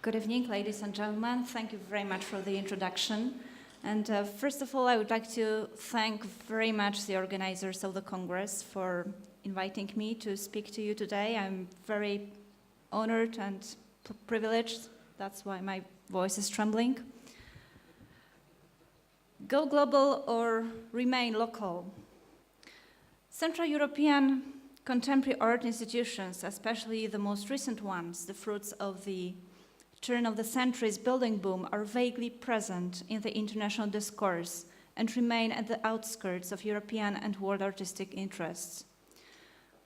Good evening, ladies and gentlemen. Thank you very much for the introduction. And first of all, I would like to thank very much the organizers of the Congress for inviting me to speak to you today. I'm very honored and privileged. That's why my voice is trembling. Go global or remain local. Central European contemporary art institutions, especially the most recent ones, the fruits of the turn of the century's building boom, are vaguely present in the international discourse and remain at the outskirts of European and world artistic interests.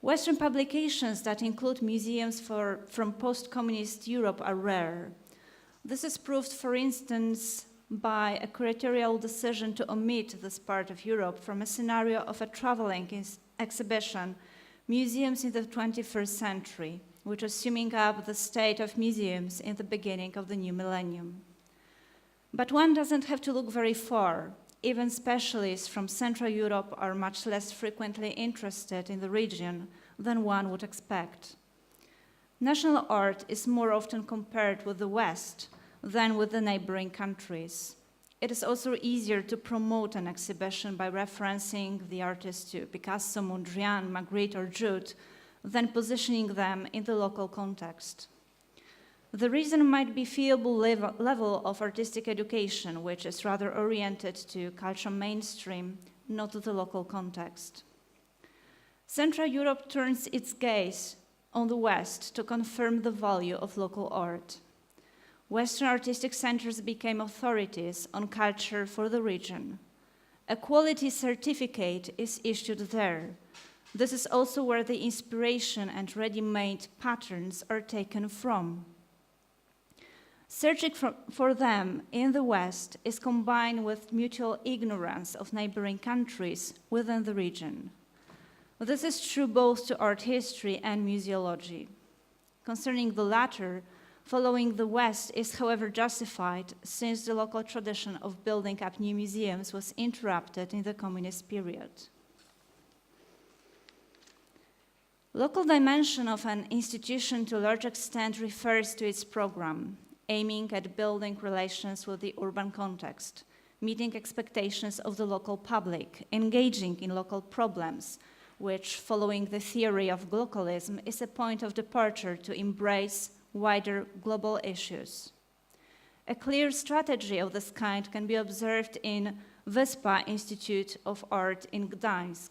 Western publications that include museums from post-communist Europe are rare. This is proved, for instance, by a curatorial decision to omit this part of Europe from a scenario of a traveling exhibition, Museums in the 21st Century, which is summing up the state of museums in the beginning of the new millennium. But one doesn't have to look very far. Even specialists from Central Europe are much less frequently interested in the region than one would expect. National art is more often compared with the West than with the neighboring countries. It is also easier to promote an exhibition by referencing the artists to Picasso, Mondrian, Magritte, or Jude than positioning them in the local context. The reason might be feeble level of artistic education, which is rather oriented to cultural mainstream, not to the local context. Central Europe turns its gaze on the West to confirm the value of local art. Western artistic centers became authorities on culture for the region. A quality certificate is issued there. This is also where the inspiration and ready-made patterns are taken from. Searching for them in the West is combined with mutual ignorance of neighboring countries within the region. This is true both to art history and museology. Concerning the latter, following the West is, however, justified since the local tradition of building up new museums was interrupted in the communist period. Local dimension of an institution to a large extent refers to its program, aiming at building relations with the urban context, meeting expectations of the local public, engaging in local problems, which, following the theory of localism, is a point of departure to embrace wider global issues. A clear strategy of this kind can be observed in Wyspa Institute of Art in Gdańsk.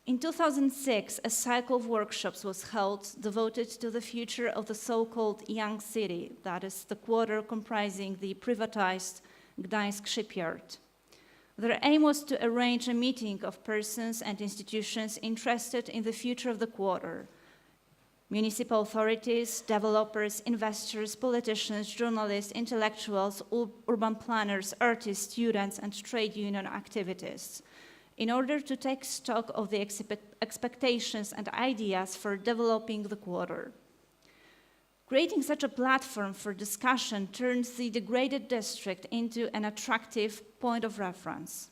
In 2006, a cycle of workshops was held devoted to the future of the so-called young city, that is, the quarter comprising the privatized Gdańsk shipyard. Their aim was to arrange a meeting of persons and institutions interested in the future of the quarter: municipal authorities, developers, investors, politicians, journalists, intellectuals, urban planners, artists, students, and trade union activists, in order to take stock of the expectations and ideas for developing the quarter. Creating such a platform for discussion turns the degraded district into an attractive point of reference.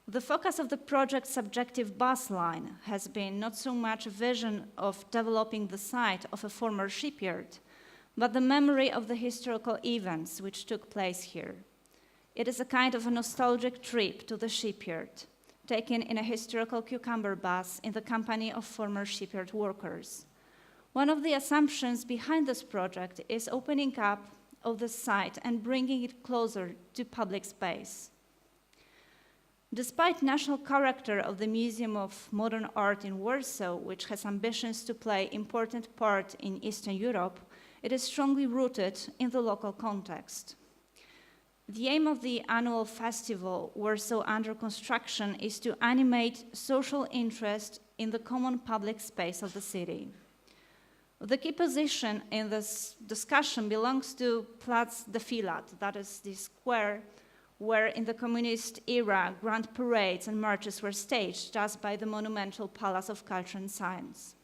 The focus of the project's subjective bus line has been not so much a vision of developing the site of a former shipyard, but the memory of the historical events which took place here. It is a kind of a nostalgic trip to the shipyard, taken in a historical cucumber bus in the company of former shipyard workers. One of the assumptions behind this project is opening up of the site and bringing it closer to public space. Despite national character of the Museum of Modern Art in Warsaw, which has ambitions to play an important part in Eastern Europe, it is strongly rooted in the local context. The aim of the annual festival, Warsaw Under Construction, is to animate social interest in the common public space of the city. The key position in this discussion belongs to Plac Defilat, that is the square where in the communist era grand parades and marches were staged just by the monumental Palace of Culture and Science.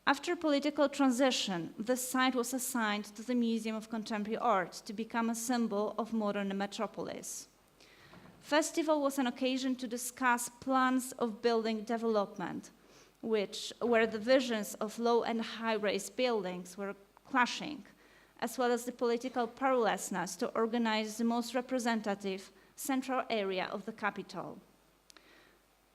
After political transition, this site was assigned to the Museum of Contemporary Art to become a symbol of modern metropolis. Festival was an occasion to discuss plans of building development, where the visions of low and high-rise buildings were clashing, as well as the political powerlessness to organize the most representative central area of the capital.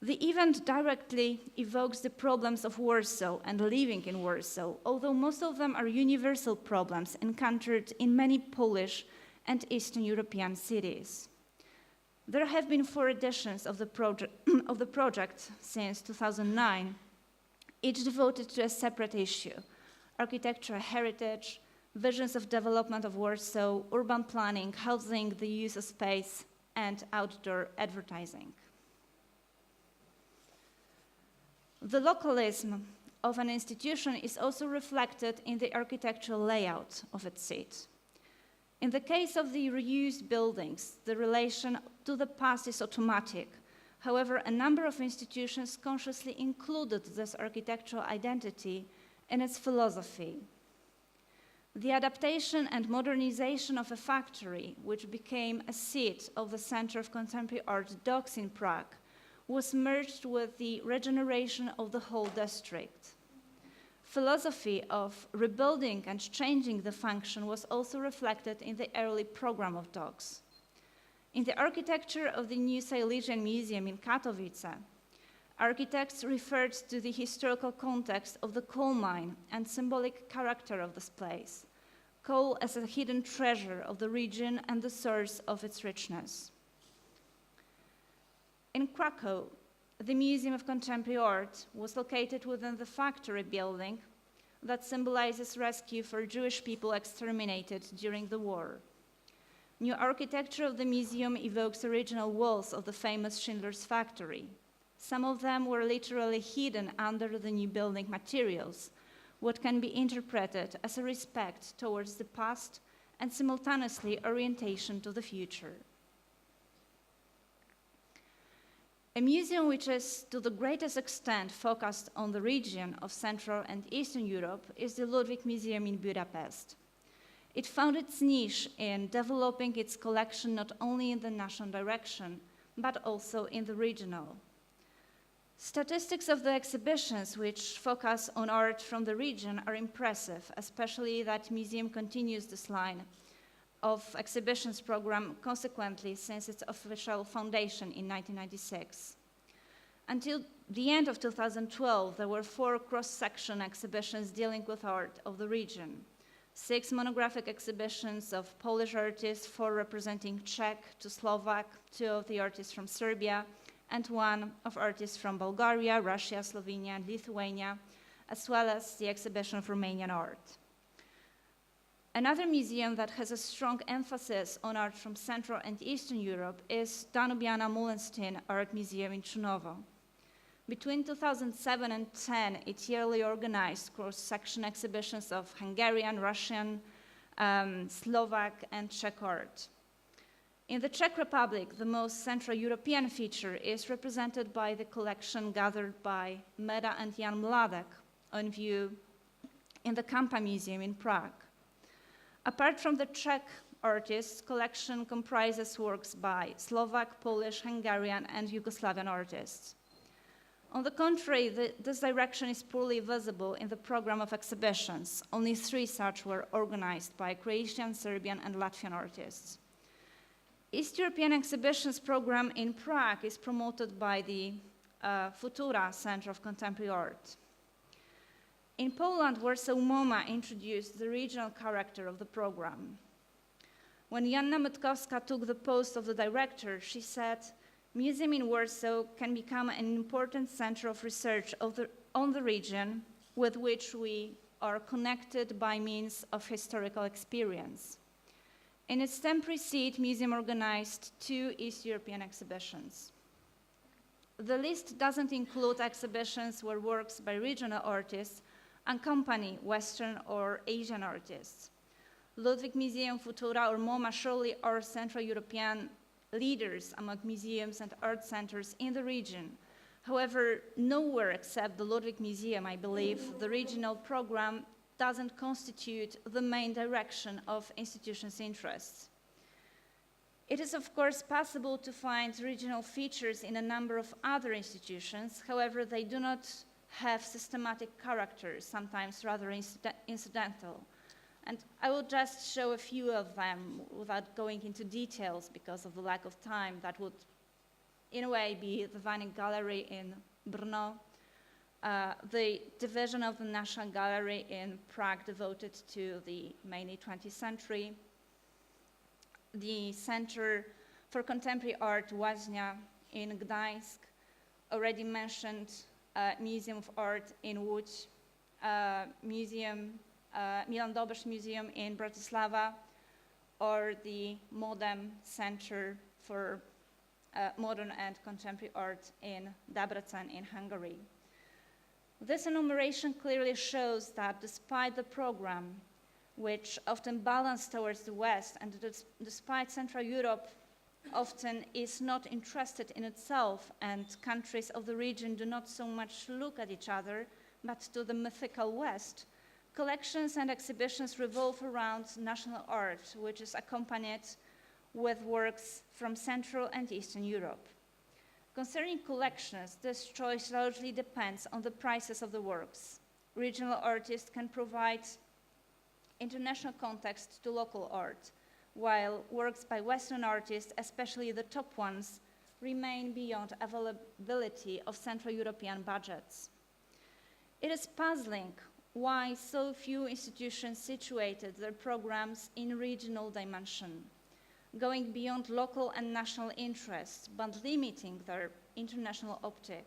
The event directly evokes the problems of Warsaw and living in Warsaw, although most of them are universal problems encountered in many Polish and Eastern European cities. There have been 4 editions of the project since 2009, each devoted to a separate issue: architectural heritage, visions of development of Warsaw, urban planning, housing, the use of space, and outdoor advertising. The localism of an institution is also reflected in the architectural layout of its seat. In the case of the reused buildings, the relation to the past is automatic. However, a number of institutions consciously included this architectural identity in its philosophy. The adaptation and modernization of a factory, which became a seat of the Center of Contemporary Art Docks in Prague, was merged with the regeneration of the whole district. Philosophy of rebuilding and changing the function was also reflected in the early program of docks. In the architecture of the new Silesian Museum in Katowice, architects referred to the historical context of the coal mine and symbolic character of this place, coal as a hidden treasure of the region and the source of its richness. In Krakow, the Museum of Contemporary Art was located within the factory building that symbolizes rescue for Jewish people exterminated during the war. New architecture of the museum evokes original walls of the famous Schindler's factory. Some of them were literally hidden under the new building materials, what can be interpreted as a respect towards the past and simultaneously orientation to the future. A museum which is to the greatest extent focused on the region of Central and Eastern Europe is the Ludwig Museum in Budapest. It found its niche in developing its collection not only in the national direction, but also in the regional. Statistics of the exhibitions which focus on art from the region are impressive, especially that museum continues this line of exhibitions program consequently since its official foundation in 1996. Until the end of 2012, there were 4 cross-section exhibitions dealing with art of the region, 6 monographic exhibitions of Polish artists, 4 representing Czech to Slovak, 2 of the artists from Serbia, and 1 of artists from Bulgaria, Russia, Slovenia, and Lithuania, as well as the exhibition of Romanian art. Another museum that has a strong emphasis on art from Central and Eastern Europe is Danubiana Mulenstein Art Museum in Trnovo. Between 2007 and 2010, it yearly organized cross-section exhibitions of Hungarian, Russian, Slovak, and Czech art. In the Czech Republic, the most Central European feature is represented by the collection gathered by Meda and Jan Mladek on view in the Kampa Museum in Prague. Apart from the Czech artists, collection comprises works by Slovak, Polish, Hungarian, and Yugoslavian artists. On the contrary, this direction is poorly visible in the program of exhibitions. Only 3 such were organized by Croatian, Serbian, and Latvian artists. East European exhibitions program in Prague is promoted by the Futura Center of Contemporary Art. In Poland, Warsaw MoMA introduced the regional character of the program. When Janna Mytkowska took the post of the director, she said, "Museum in Warsaw can become an important center of research on the region with which we are connected by means of historical experience." In its temporary seat, museum organized 2 East European exhibitions. The list doesn't include exhibitions where works by regional artists accompany Western or Asian artists. Ludwig Museum, Futura, or MoMA surely are Central European leaders among museums and art centers in the region. However, nowhere except the Ludwig Museum, I believe, the regional program doesn't constitute the main direction of institutions' interests. It is, of course, possible to find regional features in a number of other institutions. However, they do not have systematic character, sometimes rather incidental. And I will just show a few of them without going into details because of the lack of time. That would, in a way, be the Vining Gallery in Brno, the division of the National Gallery in Prague devoted to the mainly 20th century, the Center for Contemporary Art Łaznia in Gdańsk, already mentioned Museum of Art in Łódź, Milan Dobresh Museum in Bratislava, or the Modem Center for Modern and Contemporary Art in Debrecen in Hungary. This enumeration clearly shows that despite the program, which often balanced towards the West, and despite Central Europe often is not interested in itself, and countries of the region do not so much look at each other, but to the mythical West, collections and exhibitions revolve around national art, which is accompanied with works from Central and Eastern Europe. Concerning collections, this choice largely depends on the prices of the works. Regional artists can provide international context to local art, while works by Western artists, especially the top ones, remain beyond availability of Central European budgets. It is puzzling why so few institutions situated their programs in regional dimension, going beyond local and national interests, but limiting their international optic.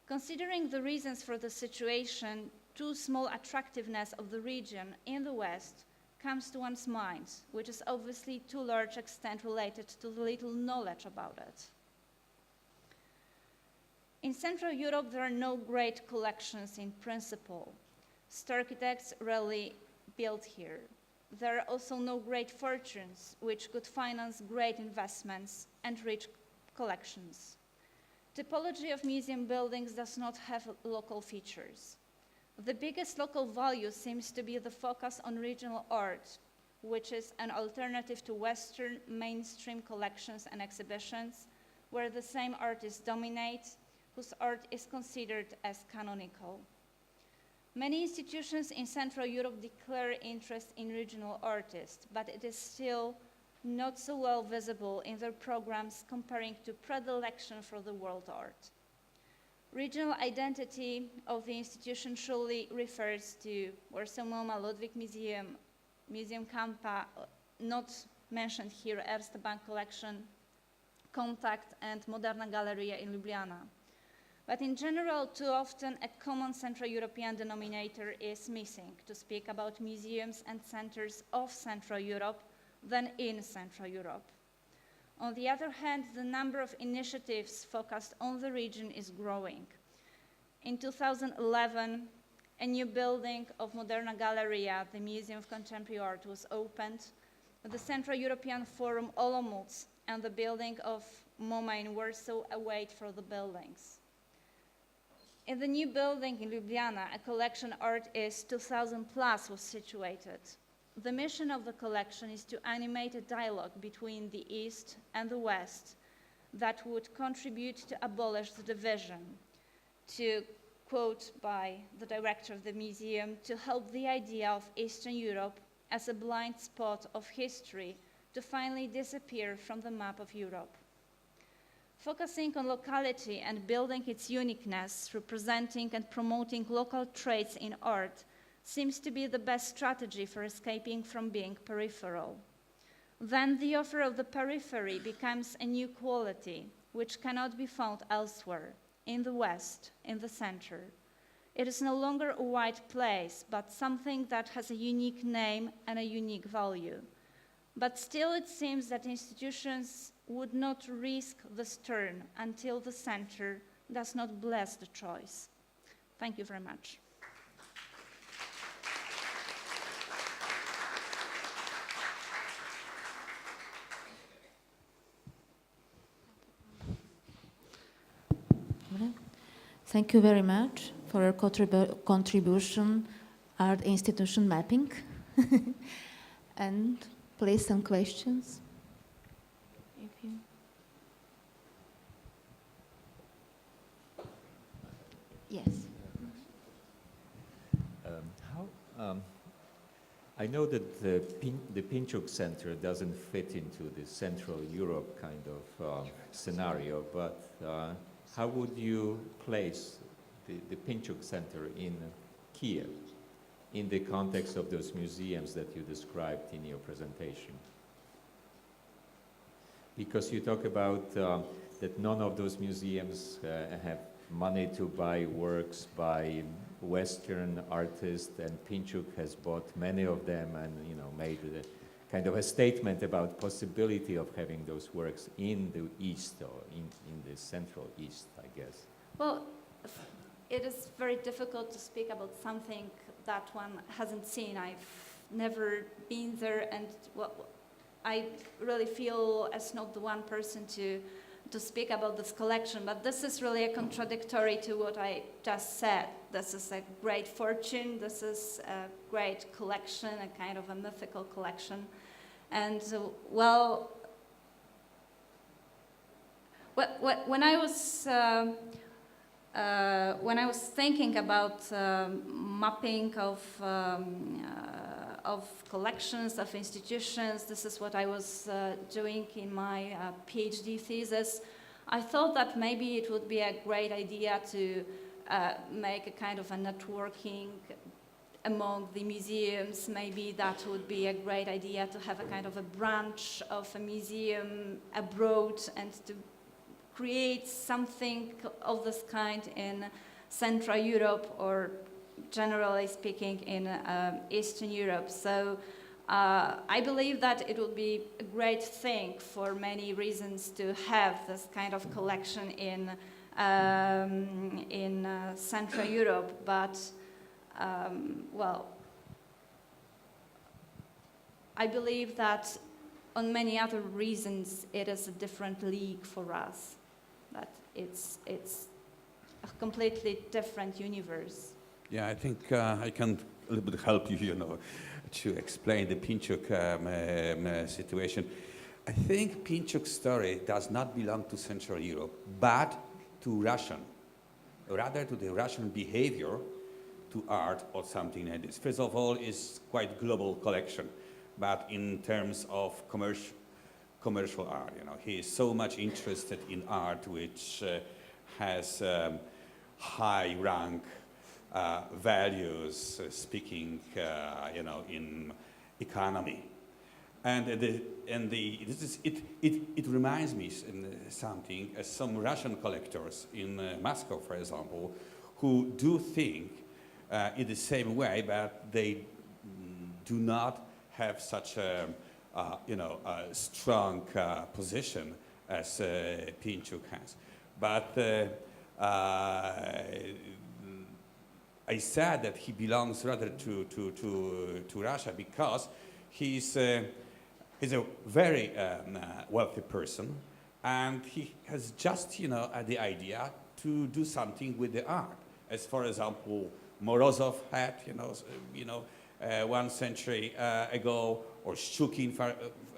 Considering the reasons for the situation, too small attractiveness of the region in the West comes to one's mind, which is obviously to a large extent related to the little knowledge about it. In Central Europe, there are no great collections in principle. Star architects rarely build here. There are also no great fortunes which could finance great investments and rich collections. Typology of museum buildings does not have local features. The biggest local value seems to be the focus on regional art, which is an alternative to Western mainstream collections and exhibitions, where the same artists dominate, whose art is considered as canonical. Many institutions in Central Europe declare interest in regional artists, but it is still not so well visible in their programs comparing to predilection for the world art. Regional identity of the institution surely refers to Warsaw MoMA, Ludwig Museum, Museum Kampa, not mentioned here, Erste Bank Collection, Kontakt, and Moderna Galeria in Ljubljana. But in general, too often a common Central European denominator is missing to speak about museums and centers of Central Europe than in Central Europe. On the other hand, the number of initiatives focused on the region is growing. In 2011, a new building of Moderna Galeria, the Museum of Contemporary Art, was opened. The Central European Forum Olomouc and the building of MoMA in Warsaw await for the buildings. In the new building in Ljubljana, a collection Art is 2000 plus was situated. The mission of the collection is to animate a dialogue between the East and the West that would contribute to abolish the division, to quote by the director of the museum, to help the idea of Eastern Europe as a blind spot of history to finally disappear from the map of Europe. Focusing on locality and building its uniqueness, representing and promoting local traits in art seems to be the best strategy for escaping from being peripheral. Then the offer of the periphery becomes a new quality, which cannot be found elsewhere, in the West, in the center. It is no longer a white place, but something that has a unique name and a unique value. But still it seems that institutions would not risk this turn until the center does not bless the choice. Thank you very much. Thank you very much for your contribution, Art Institution Mapping. And please, some questions. If you... Yes. I know that the Pinchuk Center doesn't fit into the Central Europe kind of scenario, but how would you place the Pinchuk Center in Kiev in the context of those museums that you described in your presentation? Because you talk about that none of those museums have money to buy works by Western artists, and Pinchuk has bought many of them and, you know, made a kind of a statement about possibility of having those works in the East or in the Central East, I guess. Well, it is very difficult to speak about something that one hasn't seen. I've never been there, and well, I really feel as not the one person to speak about this collection, but this is really a contradictory to what I just said. This is a great fortune, this is a great collection, a kind of a mythical collection. And well, when I was thinking about mapping of collections, of institutions, this is what I was doing in my PhD thesis. I thought that maybe it would be a great idea to make a kind of a networking among the museums. Maybe that would be a great idea to have a kind of a branch of a museum abroad and to create something of this kind in Central Europe, or generally speaking in Eastern Europe. So I believe that it would be a great thing for many reasons to have this kind of collection in Central Europe, but well, I believe that on many other reasons it is a different league for us, that it's a completely different universe. Yeah, I think I can a little bit help you, you know, to explain the Pinchuk situation. I think Pinchuk's story does not belong to Central Europe, but to Russian, rather to the Russian behavior to art or something like this. First of all, it's quite global collection, but in terms of commercial art, you know, he is so much interested in art which has high rank values, speaking, you know, in economy, and it reminds me something. Some Russian collectors in Moscow, for example, who do think in the same way, but they do not have such a you know, a strong position as Pinchuk has, but. I said that he belongs rather to Russia because he's a very wealthy person, and he has just, you know, the idea to do something with the art. As for example, Morozov had, you know, 1 century ago, or Shchukin,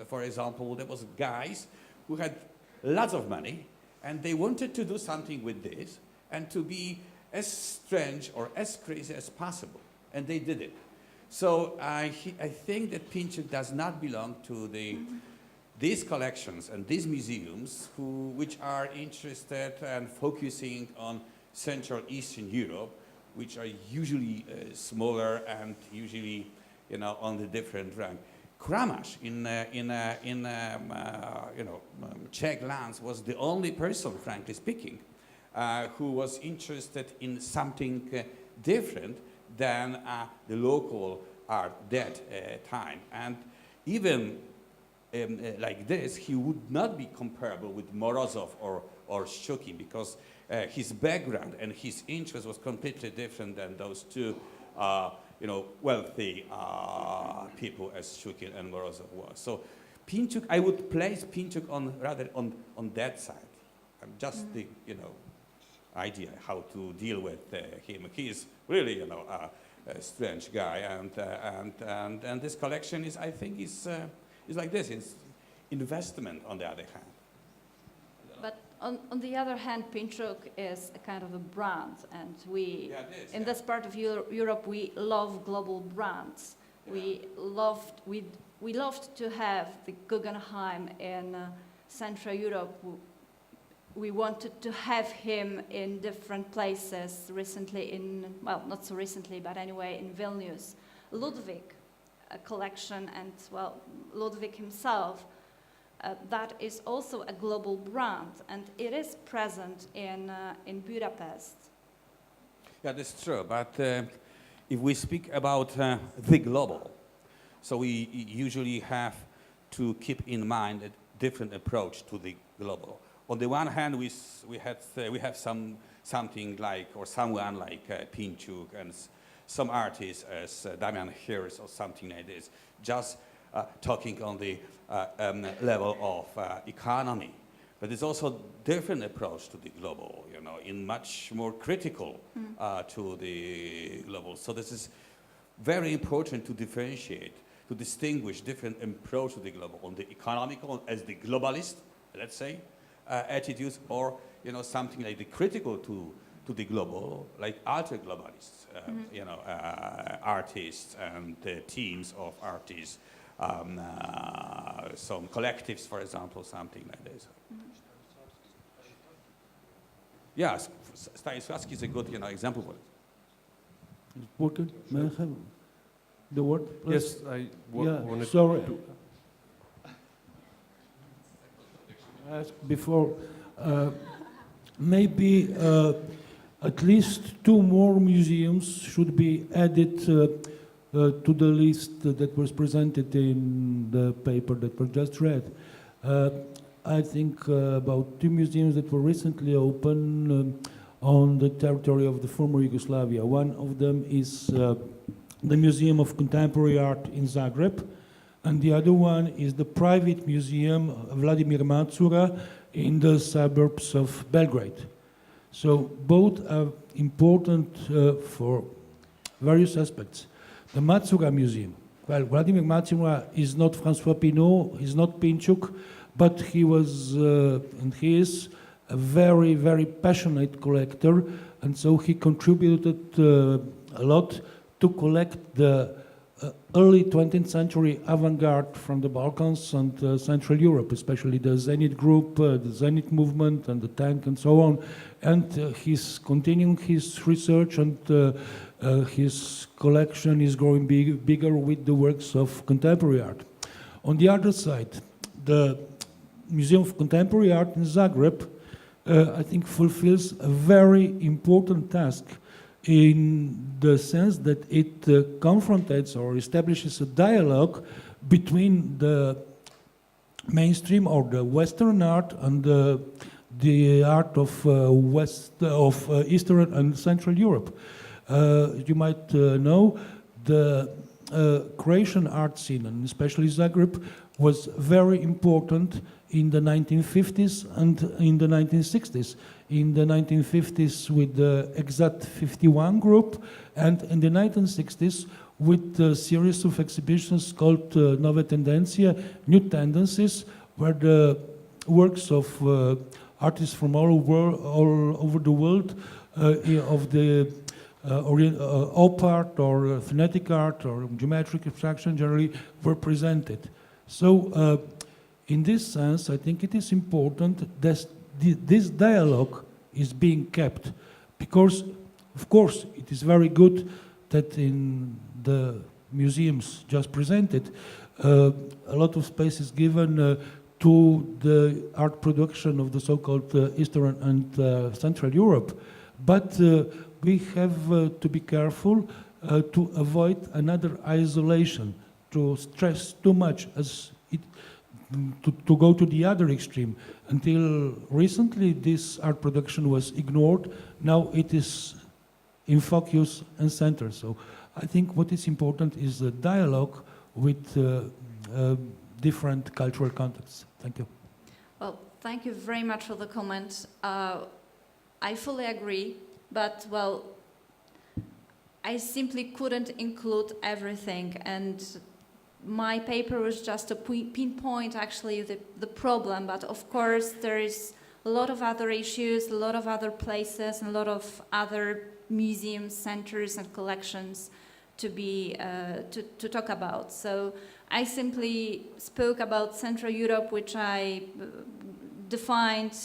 for example. There was guys who had lots of money, and they wanted to do something with this and to be as strange or as crazy as possible, and they did it. So I think that Pinchuk does not belong to these collections and these museums which are interested and focusing on Central Eastern Europe, which are usually smaller and usually, you know, on the different rank. Kramash in Czech lands was the only person, frankly speaking, who was interested in something different than the local art that time. And even like this, he would not be comparable with Morozov or Shchukin, because his background and his interest was completely different than those two wealthy people as Shchukin and Morozov was. So Pinchuk, I would place Pinchuk rather on that side. Just the, you know, idea how to deal with him. He is really, you know, a strange guy, and this collection is, I think, is like this. It's investment on the other hand. But on the other hand, Pinchuk is a kind of a brand, and we, in this part of Europe, we love global brands. We loved to have the Guggenheim in Central Europe. We wanted to have him in different places recently well, not so recently, but anyway, in Vilnius. Ludwig collection and, well, Ludwig himself, that is also a global brand, and it is present in Budapest. Yeah, that's true. But if we speak about the global, so we usually have to keep in mind a different approach to the global. On the one hand, we have something like, or someone like Pinchuk and some artists as Damian Hirst or something like this, just talking on the level of economy. But there's also different approach to the global, you know, in much more critical to the global. So this is very important to differentiate, to distinguish different approach to the global on the economical as the globalist, let's say, attitudes, or, you know, something like the critical to the global, like alter globalists, you know, artists and teams of artists, some collectives, for example, something like this. Yes, Stanislavski is a good, you know, example for it. Working? May I have the word, please? Yes, I Yeah, wanted sorry. to. Ask before, maybe at least 2 more museums should be added to the list that was presented in the paper that was just read. I think about 2 museums that were recently opened on the territory of the former Yugoslavia. One of them is the Museum of Contemporary Art in Zagreb, and the other one is the private museum Vladimir Macura in the suburbs of Belgrade. So both are important for various aspects. The Macura Museum, well, Vladimir Macura is not François Pinault, he's not Pinchuk, but he was and he is a very, very passionate collector, and so he contributed a lot to collect the early 20th century avant-garde from the Balkans and Central Europe, especially the Zenit group, the Zenit movement and the tank and so on. And he's continuing his research, and his collection is growing bigger with the works of contemporary art. On the other side, the Museum of Contemporary Art in Zagreb, I think, fulfills a very important task in the sense that it confrontates or establishes a dialogue between the mainstream or the Western art and the art of Eastern and Central Europe. You might know the Croatian art scene, and especially Zagreb, was very important in the 1950s and in the 1960s. In the 1950s with the Exat 51 group, and in the 1960s with a series of exhibitions called Nove Tendencije, New Tendencies, where the works of artists from all over the world of the op art or phonetic art or geometric abstraction generally were presented. So in this sense, I think it is important that this dialogue is being kept, because, of course, it is very good that in the museums just presented, a lot of space is given to the art production of the so-called Eastern and Central Europe. But we have to be careful to avoid another isolation, to stress too much as it to go to the other extreme. Until recently, this art production was ignored. Now it is in focus and center. So I think what is important is the dialogue with different cultural contexts. Thank you. Well, thank you very much for the comment. I fully agree, but, well, I simply couldn't include everything, and my paper was just to pinpoint actually the problem, but of course there is a lot of other issues, a lot of other places, and a lot of other museums, centers and collections to be to talk about. So I simply spoke about Central Europe, which I defined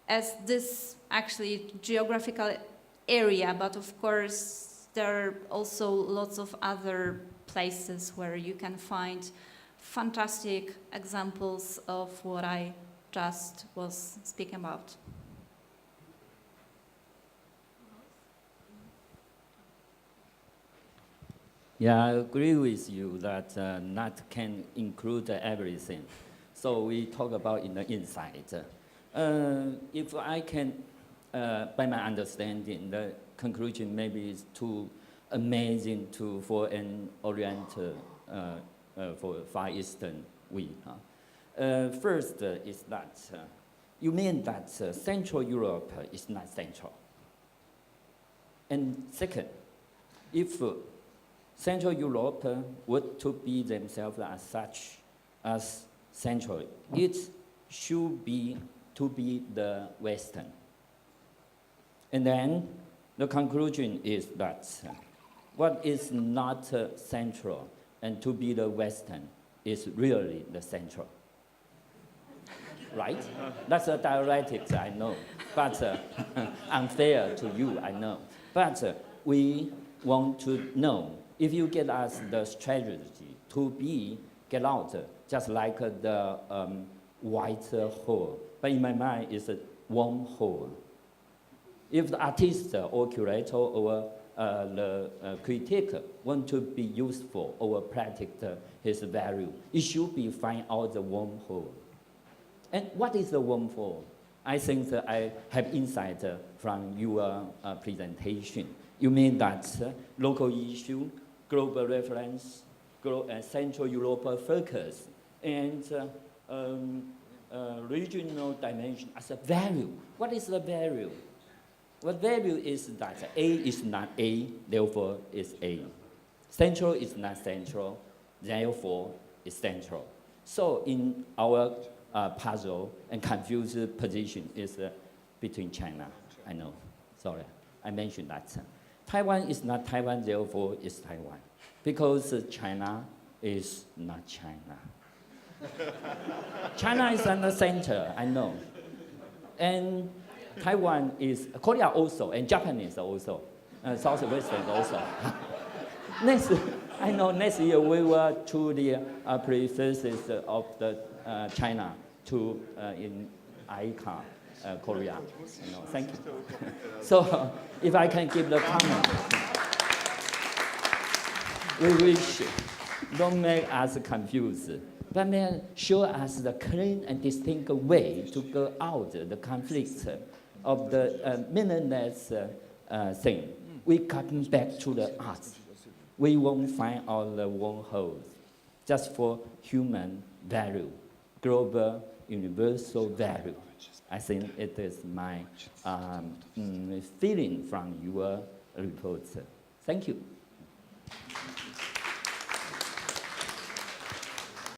as this actually geographical area, but of course there are also lots of other places where you can find fantastic examples of what I just was speaking about. Yeah, I agree with you that that can include everything. So we talk about in the inside. If I can, by my understanding, the conclusion maybe is too amazing for an Oriental, for Far Eastern we. First is that you mean that Central Europe is not central. And second, if Central Europe would to be themselves as such as central, it should be to be the Western. And then the conclusion is that what is not central and to be the Western is really the central. Right? That's a dialectics, I know, but unfair to you, I know. But we want to know if you get us the strategy to get out, just like the white hole. But in my mind, it's a warm hole. If the artist or curator or the critic want to be useful or practice his value, it should be find out the wormhole. And what is the wormhole? I think that I have insight from your presentation. You mean that local issue, global reference, Central Europe focus, and regional dimension as a value. What is the value? What value is that A is not A, therefore is A. Central is not central, therefore is central. So in our puzzle and confused position is between China. I know, sorry, I mentioned that. Taiwan is not Taiwan, therefore is Taiwan. Because China is not China. China is in the center, I know. And Taiwan is, Korea also, and Japanese also, Southwestern also. I know next year we will to the prefaces of the China to in AICA, Korea. I know. Thank you. So if I can give the comment, we wish don't make us confused, but may show us the clean and distinct way to go out the conflicts of the meaningless thing. We come back to the arts. We won't find all the wormholes just for human value, global, universal value. I think it is my feeling from your report. Thank you.